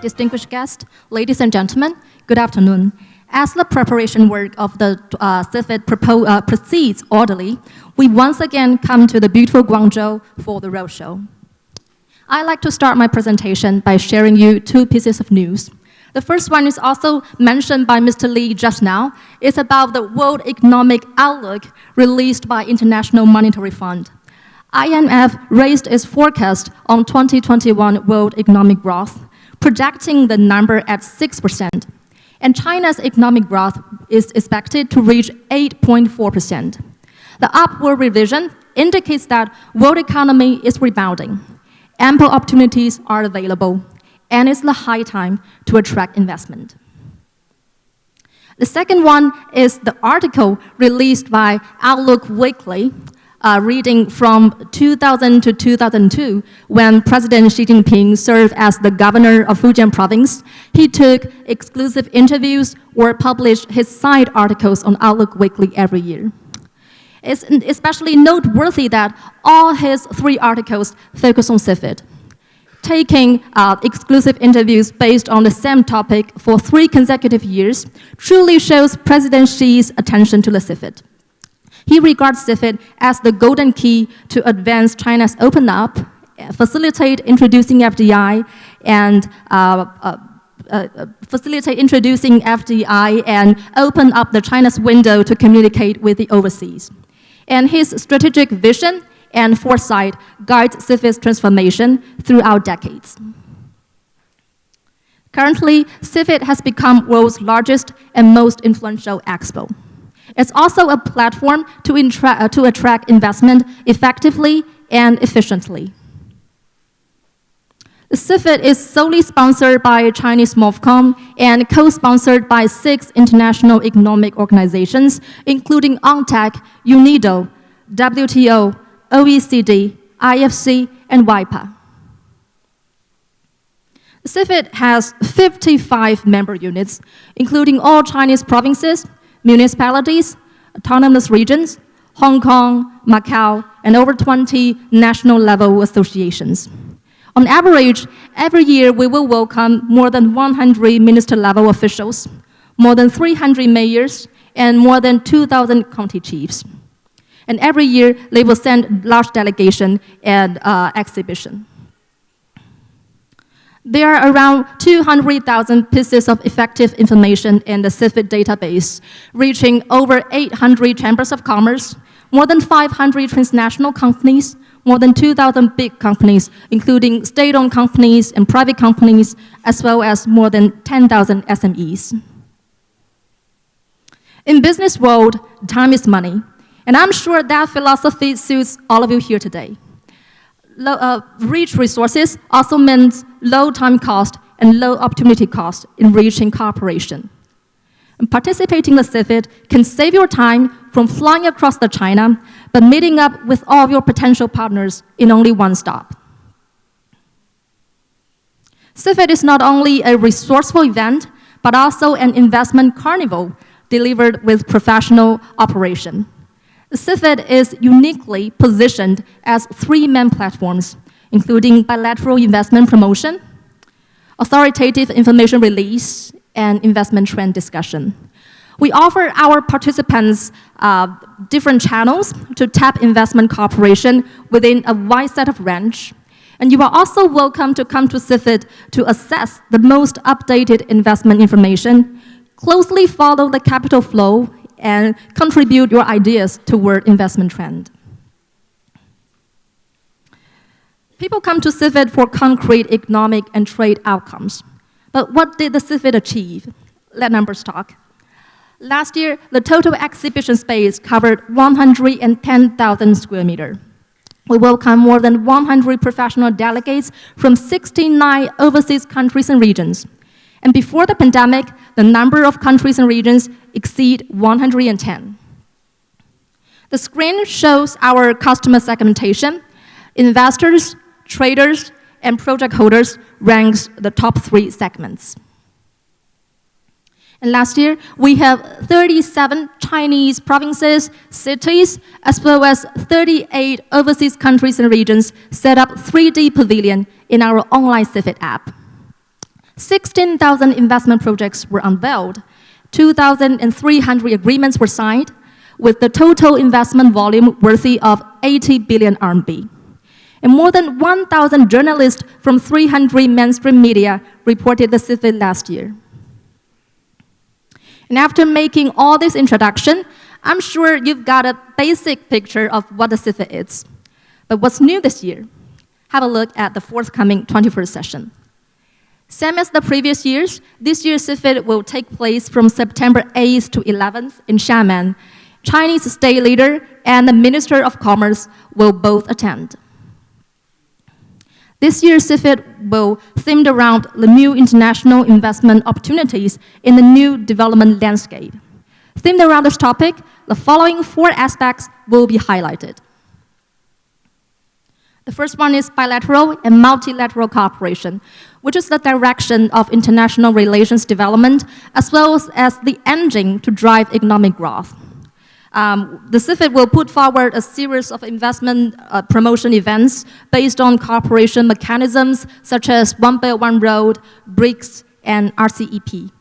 distinguished guests, ladies and gentlemen, good afternoon. As the preparation work of the CIFIT proceeds orderly, we once again come to the beautiful Guangzhou for the Roadshow. I'd like to start my presentation by sharing you two pieces of news. The first one is also mentioned by Mr. Lee just now. It's about the World Economic Outlook released by International Monetary Fund. IMF raised its forecast on 2021 world economic growth, projecting the number at 6%. And China's economic growth is expected to reach 8.4%. The upward revision indicates that world economy is rebounding. Ample opportunities are available, and it's the high time to attract investment. The second one is the article released by Outlook Weekly, reading from 2000 to 2002, when President Xi Jinping served as the governor of Fujian province. He took exclusive interviews or published his side articles on Outlook Weekly every year. It's especially noteworthy that all his 3 articles focus on CIFIT. Taking exclusive interviews based on the same topic for 3 consecutive years truly shows President Xi's attention to the CIFIT. He regards CIFIT as the golden key to advance China's open up, facilitate introducing FDI, and open up the China's window to communicate with the overseas. And his strategic vision and foresight guides CIFIT's transformation throughout decades. Currently, CIFIT has become world's largest and most influential expo. It's also a platform to attract investment effectively and efficiently. The CIFIT is solely sponsored by Chinese MOFCOM and co-sponsored by 6 international economic organizations, including UNCTAD, UNIDO, WTO, OECD, IFC, and WIPA. The CIFIT has 55 member units, including all Chinese provinces, municipalities, autonomous regions, Hong Kong, Macau, and over 20 national-level associations. On average, every year we will welcome more than 100 minister-level officials, more than 300 mayors, and more than 2,000 county chiefs. And every year, they will send large delegation and exhibition. There are around 200,000 pieces of effective information in the CIFIT database, reaching over 800 chambers of commerce, more than 500 transnational companies, more than 2,000 big companies, including state-owned companies and private companies, as well as more than 10,000 SMEs. In business world, time is money, and I'm sure that philosophy suits all of you here today. Rich resources also means low time cost and low opportunity cost in reaching cooperation. And participating in the CIFIT can save your time from flying across the China, but meeting up with all of your potential partners in only one stop. CIFIT is not only a resourceful event, but also an investment carnival delivered with professional operation. The CIFIT is uniquely positioned as 3 main platforms, including bilateral investment promotion, authoritative information release, and investment trend discussion. We offer our participants different channels to tap investment cooperation within a wide set of range. And you are also welcome to come to CIFIT to assess the most updated investment information, closely follow the capital flow, and contribute your ideas toward investment trend. People come to CIFIT for concrete economic and trade outcomes. But what did the CIFIT achieve? Let numbers talk. Last year, the total exhibition space covered 110,000 square meters. We welcome more than 100 professional delegates from 69 overseas countries and regions. And before the pandemic, the number of countries and regions exceed 110. The screen shows our customer segmentation. Investors, traders, and project holders ranks the top 3 segments. And last year, we have 37 Chinese provinces, cities, as well as 38 overseas countries and regions set up 3D pavilion in our online CIFIT app. 16,000 investment projects were unveiled, 2,300 agreements were signed, with the total investment volume worthy of 80 billion RMB. And more than 1,000 journalists from 300 mainstream media reported the CIFIT last year. And after making all this introduction, I'm sure you've got a basic picture of what the CIFIT is. But what's new this year? Have a look at the forthcoming 21st session. Same as the previous years, this year's CIFIT will take place from September 8th to 11th in Xiamen. Chinese state leader and the Minister of Commerce will both attend. This year's CIFIT will themed around the new international investment opportunities in the new development landscape. Themed around this topic, the following 4 aspects will be highlighted. The first one is bilateral and multilateral cooperation, which is the direction of international relations development, as well as the engine to drive economic growth. The CIFIT will put forward a series of investment promotion events based on cooperation mechanisms such as One Belt, One Road, BRICS, and RCEP.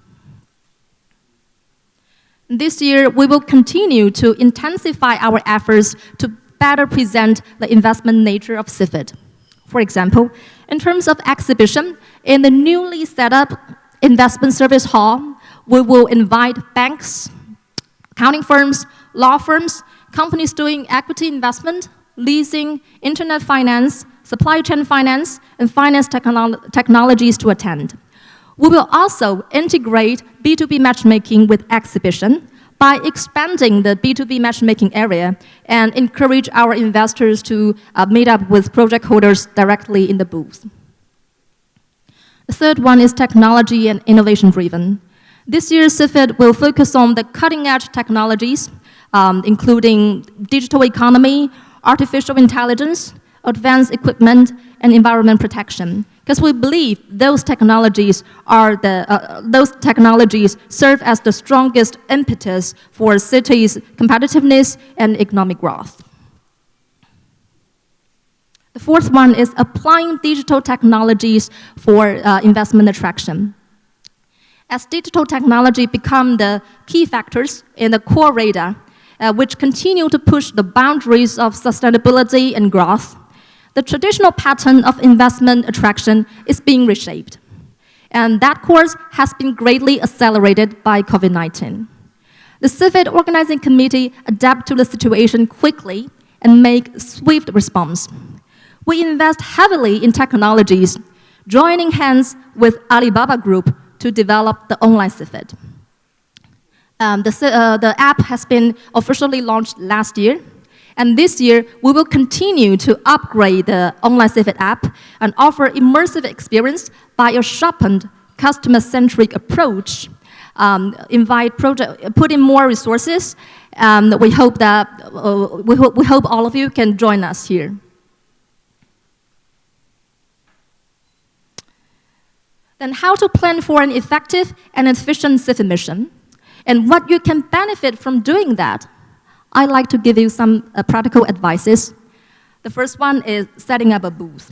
This year, we will continue to intensify our efforts to better present the investment nature of CIFIT. For example, in terms of exhibition, in the newly set up investment service hall, we will invite banks, accounting firms, law firms, companies doing equity investment, leasing, internet finance, supply chain finance, and finance technologies to attend. We will also integrate B2B matchmaking with exhibition by expanding the B2B matchmaking area and encourage our investors to meet up with project holders directly in the booth. The third one is technology and innovation driven. This year's CIFIT will focus on the cutting-edge technologies, including digital economy, artificial intelligence, advanced equipment, and environment protection. Because we believe those technologies serve as the strongest impetus for cities' competitiveness and economic growth. The fourth one is applying digital technologies for investment attraction. As digital technology become the key factors in the core radar, which continue to push the boundaries of sustainability and growth, the traditional pattern of investment attraction is being reshaped. And that course has been greatly accelerated by COVID-19. The CIFIT Organizing Committee adapt to the situation quickly and make swift response. We invest heavily in technologies, joining hands with Alibaba Group to develop the Online CIFIT. The app has been officially launched last year, and this year we will continue to upgrade the Online CIFIT app and offer immersive experience by a sharpened, customer-centric approach. Put in more resources. We hope all of you can join us here. Then how to plan for an effective and efficient CIFIT mission, and what you can benefit from doing that. I'd like to give you some practical advices. The first one is setting up a booth.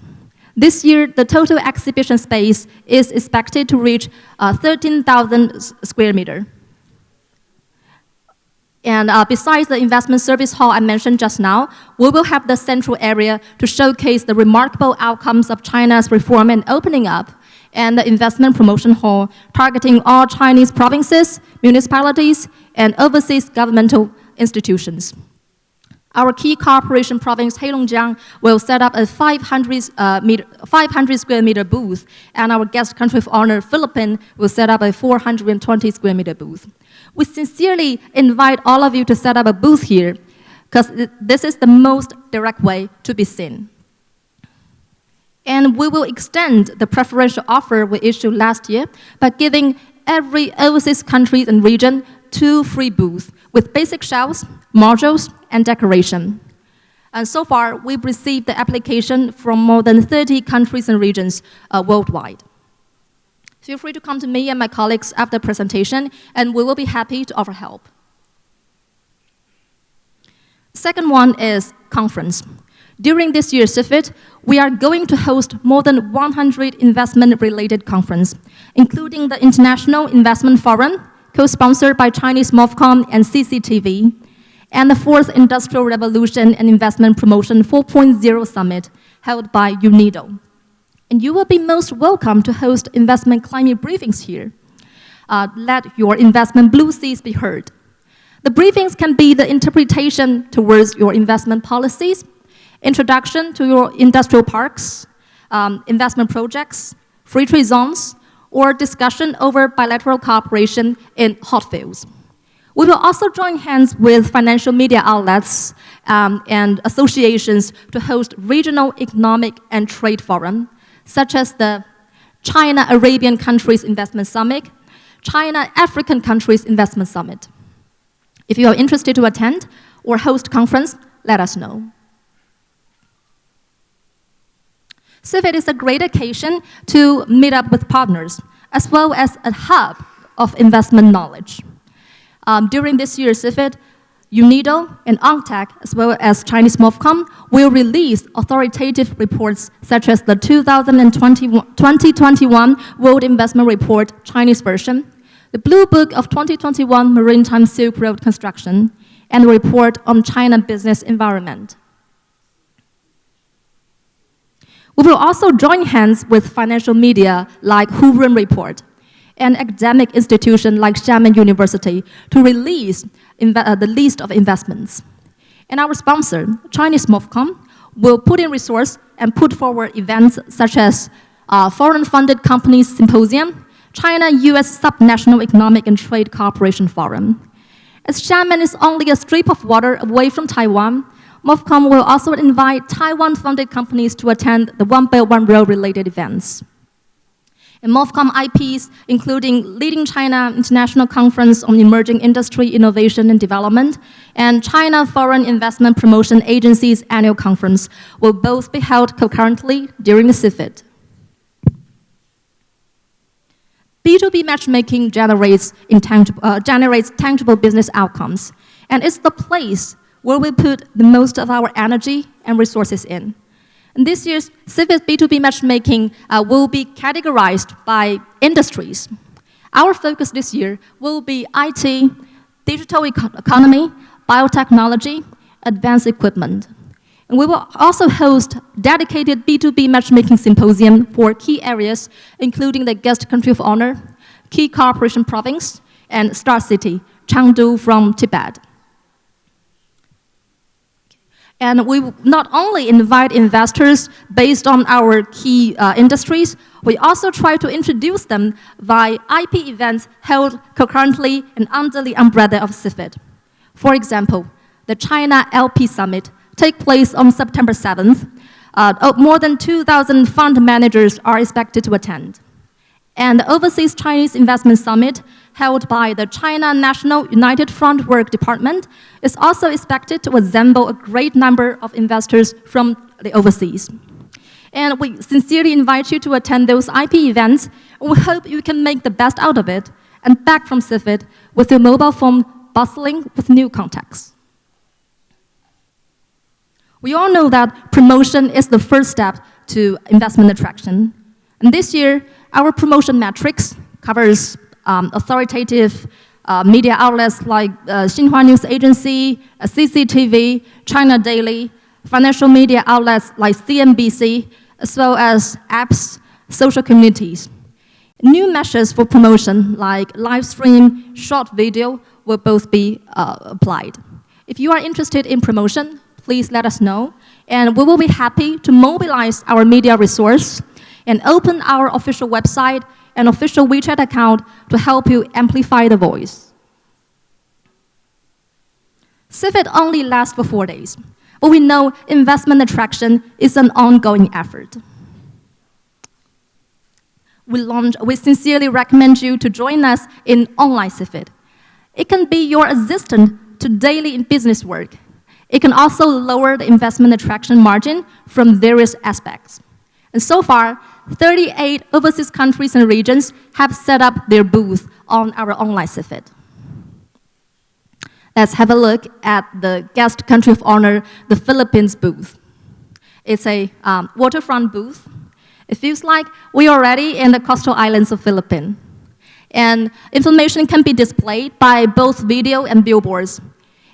This year, the total exhibition space is expected to reach 13,000 square meters. And besides the investment service hall I mentioned just now, we will have the central area to showcase the remarkable outcomes of China's reform and opening up, and the investment promotion hall targeting all Chinese provinces, municipalities, and overseas governmental institutions. Our key cooperation province, Heilongjiang, will set up a 500 square meter booth, and our guest country of honor, Philippines, will set up a 420 square meter booth. We sincerely invite all of you to set up a booth here, because this is the most direct way to be seen. And we will extend the preferential offer we issued last year by giving every overseas country and region 2 free booths with basic shelves, modules, and decoration. And so far, we've received the application from more than 30 countries and regions worldwide. Feel free to come to me and my colleagues after the presentation, and we will be happy to offer help. Second one is conference. During this year's CIFIT, we are going to host more than 100 investment-related conferences, including the International Investment Forum, co-sponsored by Chinese MOFCOM and CCTV, and the 4th Industrial Revolution and Investment Promotion 4.0 Summit, held by UNIDO. And you will be most welcome to host investment climate briefings here. Let your investment blue seas be heard. The briefings can be the interpretation towards your investment policies, introduction to your industrial parks, investment projects, free trade zones, or discussion over bilateral cooperation in hot fields. We will also join hands with financial media outlets and associations to host regional economic and trade forums, such as the China-Arabian Countries Investment Summit, China-African Countries Investment Summit. If you are interested to attend or host conference, let us know. CIFIT is a great occasion to meet up with partners, as well as a hub of investment knowledge. During this year's CIFIT, UNIDO and ONTAC, as well as Chinese MOFCOM, will release authoritative reports such as the 2021 World Investment Report Chinese version, the Blue Book of 2021 Maritime Silk Road Construction, and the report on China business environment. We will also join hands with financial media like Hurun Report and academic institutions like Xiamen University to release the list of investments. And our sponsor, Chinese MOFCOM, will put in resource and put forward events such as Foreign-Funded Companies Symposium, China-US Subnational Economic and Trade Cooperation Forum. As Xiamen is only a strip of water away from Taiwan, MOFCOM will also invite Taiwan-funded companies to attend the One Belt One Road related events. And MOFCOM IPs, including Leading China International Conference on Emerging Industry, Innovation and Development, and China Foreign Investment Promotion Agency's annual conference, will both be held concurrently during the CIFIT. B2B matchmaking generates tangible business outcomes, and it's the place where we put the most of our energy and resources in. And this year's CIFIT B2B matchmaking will be categorized by industries. Our focus this year will be IT, digital economy, biotechnology, advanced equipment. And we will also host dedicated B2B matchmaking symposium for key areas, including the guest country of honor, key cooperation province, and star city, Chengdu from Tibet. And we not only invite investors based on our key industries, we also try to introduce them via IP events held concurrently and under the umbrella of CIFIT. For example, the China LP Summit takes place on September 7th. More than 2,000 fund managers are expected to attend. And the Overseas Chinese Investment Summit, held by the China National United Front Work Department, is also expected to assemble a great number of investors from the overseas. And we sincerely invite you to attend those IP events, and we hope you can make the best out of it and back from CIFIT with your mobile phone bustling with new contacts. We all know that promotion is the first step to investment attraction. And this year, our promotion metrics covers authoritative media outlets like Xinhua News Agency, CCTV, China Daily, financial media outlets like CNBC, as well as apps, social communities. New measures for promotion like live stream, short video will both be applied. If you are interested in promotion, please let us know, and we will be happy to mobilize our media resource and open our official website and official WeChat account to help you amplify the voice. CIFIT only lasts for 4 days, but we know investment attraction is an ongoing effort. We sincerely recommend you to join us in Online CIFIT. It can be your assistant to daily business work. It can also lower the investment attraction margin from various aspects. And so far, 38 overseas countries and regions have set up their booth on our Online CIFIT. Let's have a look at the guest country of honor, the Philippines booth. It's a waterfront booth. It feels like we are already in the coastal islands of Philippines. And information can be displayed by both video and billboards.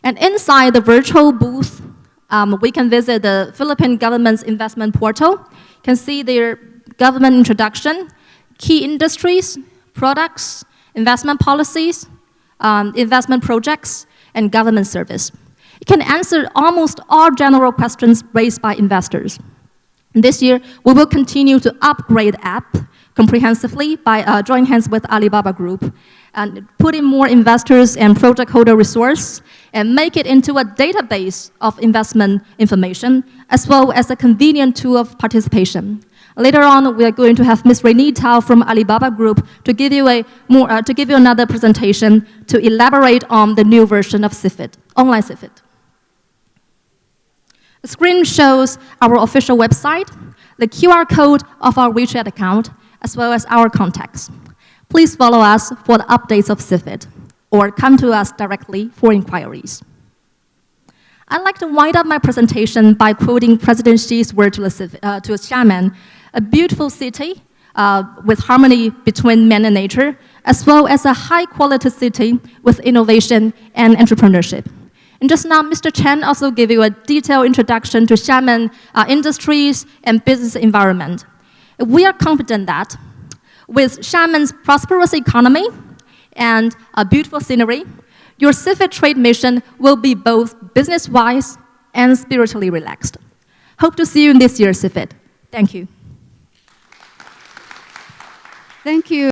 And inside the virtual booth, we can visit the Philippine government's investment portal, can see their government introduction, key industries, products, investment policies, investment projects, and government service. It can answer almost all general questions raised by investors. This year, we will continue to upgrade the app comprehensively by joining hands with Alibaba Group and put in more investors and project holder resource and make it into a database of investment information as well as a convenient tool of participation. Later on, we are going to have Ms. Rainey Tao from Alibaba Group to give you another presentation to elaborate on the new version of CIFIT, Online CIFIT. The screen shows our official website, the QR code of our WeChat account, as well as our contacts. Please follow us for the updates of CIFIT, or come to us directly for inquiries. I'd like to wind up my presentation by quoting President Xi's word to Xiamen, a beautiful city with harmony between man and nature, as well as a high-quality city with innovation and entrepreneurship. And just now, Mr. Chen also gave you a detailed introduction to Xiamen industries and business environment. We are confident that with Xiamen's prosperous economy and a beautiful scenery, your CIFIT trade mission will be both business-wise and spiritually relaxed. Hope to see you in this year's CIFIT. Thank you. Thank you.